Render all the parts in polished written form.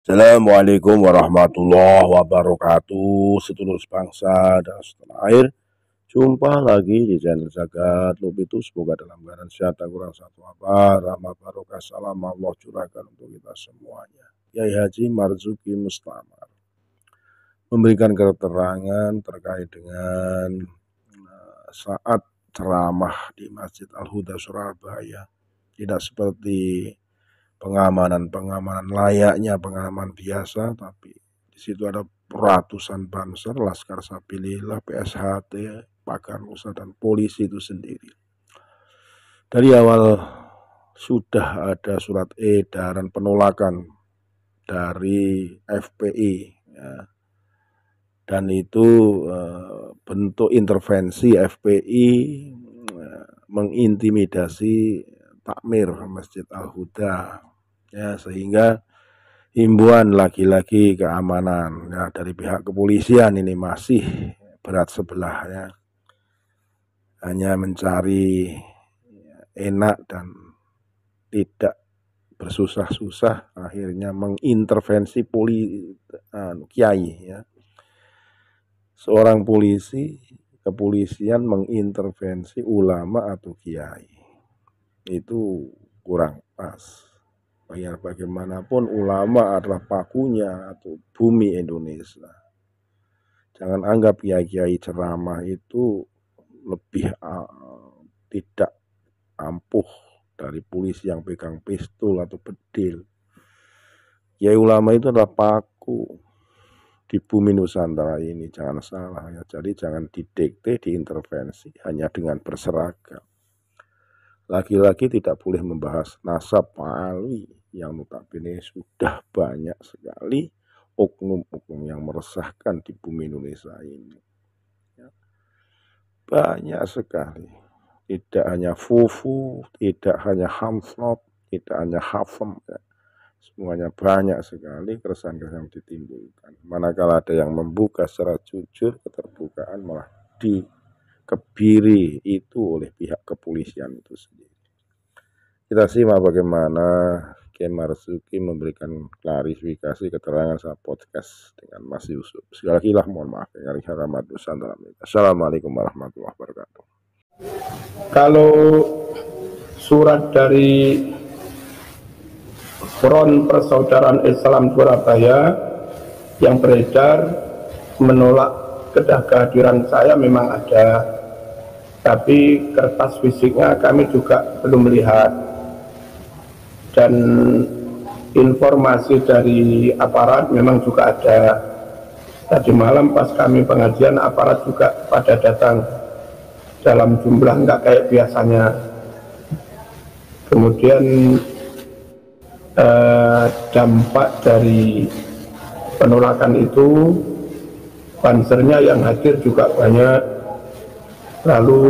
Assalamualaikum warahmatullahi wabarakatuh, sedulur bangsa dan setanah air. Jumpa lagi di channel Zakat Lupitu. Semoga dalam keadaan sehat, tak kurang satu apa, rahmat barokah, salam Allah curahkan untuk kita semuanya. Kiai Haji Marzuki Mustamar memberikan keterangan terkait dengan saat ceramah di Masjid Al-Huda Surabaya. Tidak seperti pengamanan layaknya pengamanan biasa, tapi di situ ada ratusan banser, Laskar Sabilillah, PSHT, Pakar Nusa dan polisi itu sendiri. Dari awal sudah ada surat edaran penolakan dari FPI, ya. Dan itu bentuk intervensi FPI mengintimidasi takmir Masjid Al-Huda, ya, sehingga himbauan lagi-lagi keamanan ya dari pihak kepolisian ini masih berat sebelah, ya. Hanya mencari enak dan tidak bersusah-susah, akhirnya mengintervensi kiai, ya. Seorang kepolisian mengintervensi ulama atau kiai, itu kurang pas. Biar bagaimanapun ulama adalah pakunya atau bumi Indonesia. Jangan anggap kiai-kiai ceramah itu lebih tidak ampuh dari polisi yang pegang pistol atau bedil. Kiai ulama itu adalah paku di bumi Nusantara ini, jangan salah, ya. Jadi jangan didikte, diintervensi hanya dengan berseragam. Lagi-lagi tidak boleh membahas nasab Ali yang notabene sudah banyak sekali oknum-oknum yang meresahkan di bumi Indonesia ini, ya. Banyak sekali, tidak hanya Fufu, tidak hanya Hamflop, tidak hanya Hafem, ya. Semuanya banyak sekali keresahan-keresahan ditimbulkan. Manakala ada yang membuka secara jujur, keterbukaan malah dikebiri itu oleh pihak kepolisian itu sendiri. Kita simak bagaimana Kiai Marzuki memberikan klarifikasi keterangan saat podcast dengan Mas Yusuf. Sekali lagi lah mohon maaf dengan rahmat Nusantara. Assalamualaikum warahmatullahi wabarakatuh. Kalau surat dari Front Persaudaraan Islam Surabaya yang beredar menolak kehadiran saya memang ada, tapi kertas fisiknya kami juga belum melihat. Dan informasi dari aparat memang juga ada. Tadi malam pas kami pengajian, aparat juga pada datang dalam jumlah nggak kayak biasanya. Kemudian dampak dari penolakan itu, pansernya yang hadir juga banyak, lalu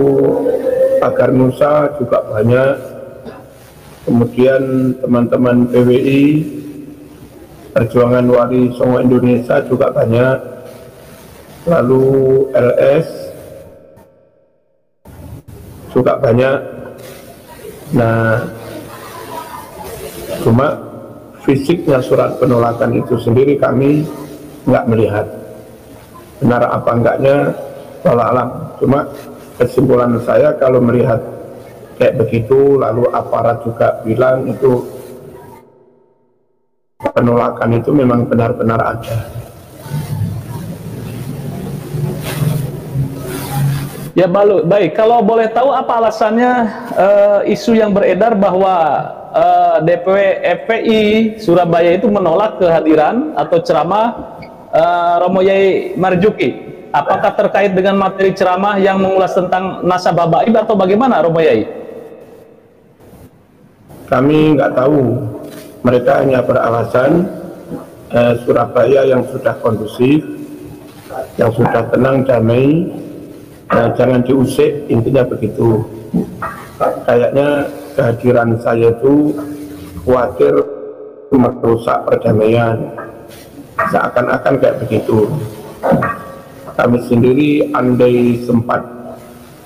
Pakar Nusa juga banyak, kemudian teman-teman PWI Perjuangan Wali Songo Indonesia juga banyak, lalu LS juga banyak. Nah, cuma fisiknya surat penolakan itu sendiri kami nggak melihat. Benar apa enggaknya walau alam. Cuma kesimpulan saya kalau melihat kayak begitu, lalu aparat juga bilang itu penolakan itu memang benar-benar ada. Ya baik, kalau boleh tahu apa alasannya isu yang beredar bahwa DPW FPI Surabaya itu menolak kehadiran atau ceramah Romo Yai Marzuki? Apakah terkait dengan materi ceramah yang mengulas tentang nasab habaib atau bagaimana, Romo Yai? Kami nggak tahu, mereka hanya beralasan Surabaya yang sudah kondusif, yang sudah tenang, damai, jangan diusik, intinya begitu. Kayaknya kehadiran saya itu khawatir merusak perdamaian, seakan-akan kayak begitu. Kami sendiri andai sempat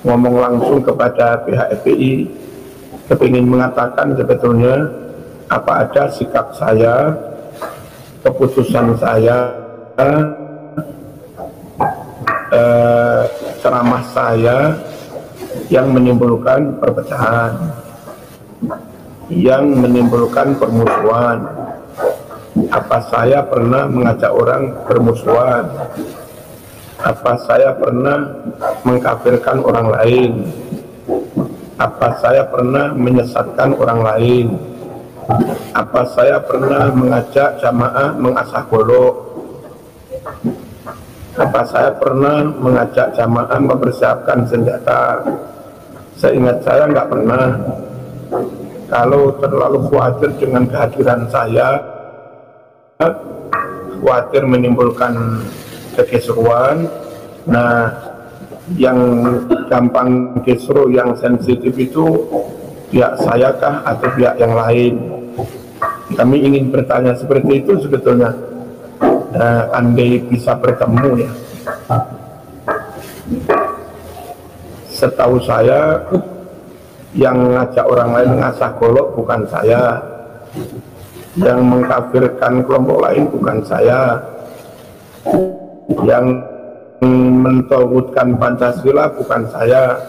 ngomong langsung kepada pihak FPI, kepingin mengatakan sebetulnya apa ada sikap saya keputusan saya, ceramah saya yang menimbulkan perpecahan, yang menimbulkan permusuhan. Apa saya pernah mengajak orang bermusuhan? Apa saya pernah mengkafirkan orang lain? Apa saya pernah menyesatkan orang lain? Apa saya pernah mengajak jamaah mengasah golok? Apa saya pernah mengajak jamaah mempersiapkan senjata? Seingat saya nggak pernah. Kalau terlalu khawatir dengan kehadiran saya, khawatir menimbulkan kekisruan, nah yang gampang kisruh, yang sensitif itu pihak saya kah atau pihak yang lain? Kami ingin bertanya seperti itu sebetulnya. Andai bisa bertemu ya. Setahu saya yang ngajak orang lain ngasah golok bukan saya, yang mengkafirkan kelompok lain bukan saya, yang mentauhidkan Pancasila bukan saya,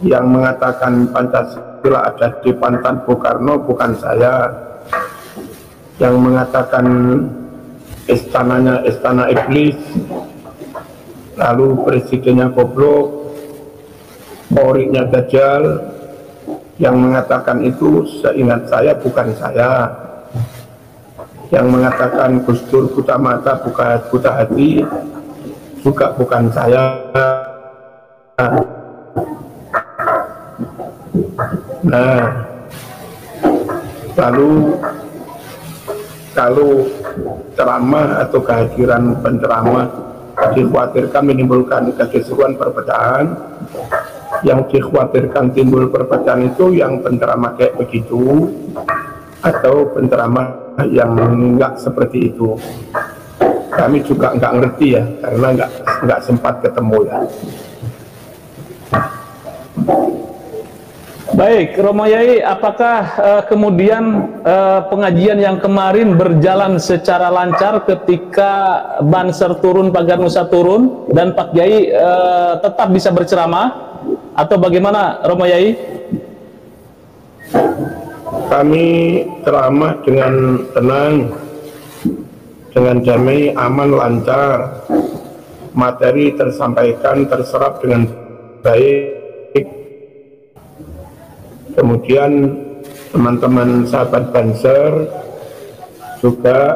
yang mengatakan Pancasila ada di pantat Bung Karno bukan saya, yang mengatakan istananya istana iblis, lalu presidennya goblok, Polri-nya dajjal, yang mengatakan itu seingat saya bukan saya. Yang mengatakan Gus Dur buta mata buta hati juga bukan saya. Nah, lalu kalau ceramah atau kehadiran penceramah dikhawatirkan menimbulkan kekisruhan perpecahan, yang dikhawatirkan timbul perpecahan itu yang penceramah kayak begitu atau penceramah yang enggak seperti itu. Kami juga enggak ngerti ya, karena enggak sempat ketemu ya. Baik, Romo Yai, apakah kemudian pengajian yang kemarin berjalan secara lancar ketika Banser turun, Pagar Nusa turun, dan Pak Yai tetap bisa berceramah, atau bagaimana, Romo Yai? Kami ceramah dengan tenang, dengan damai, aman, lancar. Materi tersampaikan, terserap dengan baik. Kemudian teman-teman sahabat Banser juga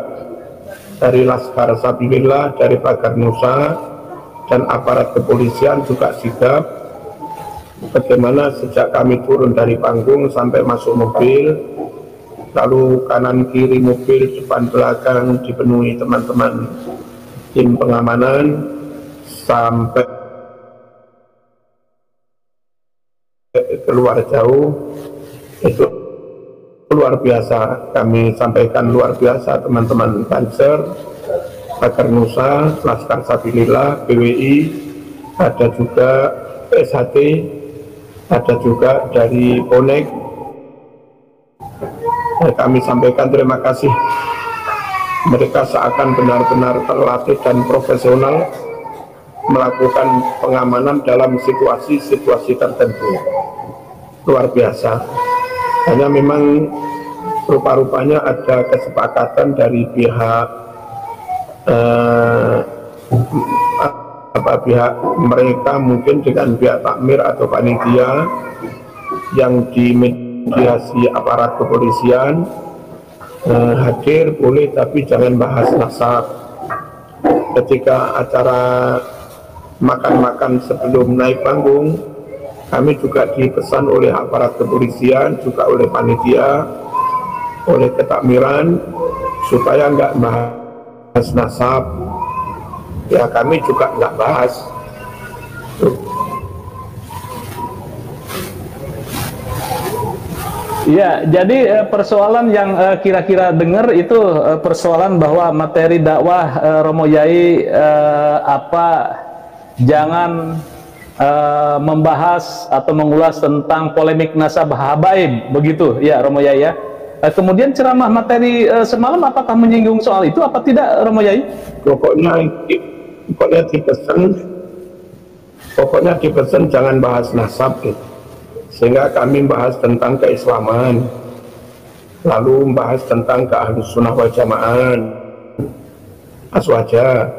dari Laskar Sabilillah, dari Pagar Nusa dan aparat kepolisian juga sigap. Bagaimana sejak kami turun dari panggung sampai masuk mobil, lalu kanan kiri mobil, depan belakang dipenuhi teman-teman tim pengamanan sampai keluar jauh, itu luar biasa. Kami sampaikan luar biasa teman-teman Banser, Pagar Nusa, Laskar Sabilillah, BWI, ada juga PSHT, ada juga dari Bonek. Kami sampaikan terima kasih. Mereka seakan benar-benar terlatih dan profesional melakukan pengamanan dalam situasi-situasi tertentu. Luar biasa. Hanya memang rupa-rupanya ada kesepakatan dari pihak pihak mereka mungkin dengan pihak takmir atau panitia yang dimediasi aparat kepolisian, hadir boleh tapi jangan bahas nasab. Ketika acara makan-makan sebelum naik panggung, kami juga dipesan oleh aparat kepolisian, juga oleh panitia, oleh ketakmiran, supaya nggak bahas nasab. Ya kami juga nggak bahas. Ya, jadi persoalan yang kira-kira dengar itu persoalan bahwa materi dakwah Romo Yai jangan membahas atau mengulas tentang polemik nasab habaib, begitu ya Romo Yai ya. Kemudian ceramah materi semalam apakah menyinggung soal itu apa tidak, Romo Yai? Pokoknya dipesan jangan bahas nasab gitu. Sehingga kami bahas tentang keislaman, lalu membahas tentang keahlus sunnah wal jamaah, aswaja,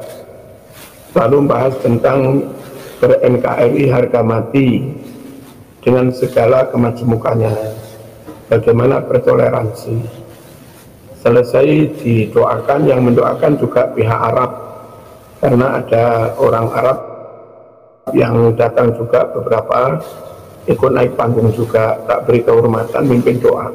lalu membahas tentang ber-NKRI harga mati dengan segala kemajemukannya, bagaimana bertoleransi. Selesai didoakan, yang mendoakan juga pihak Arab, karena ada orang Arab yang datang juga beberapa, ikut naik panggung juga, tak beri kehormatan, mimpin doa.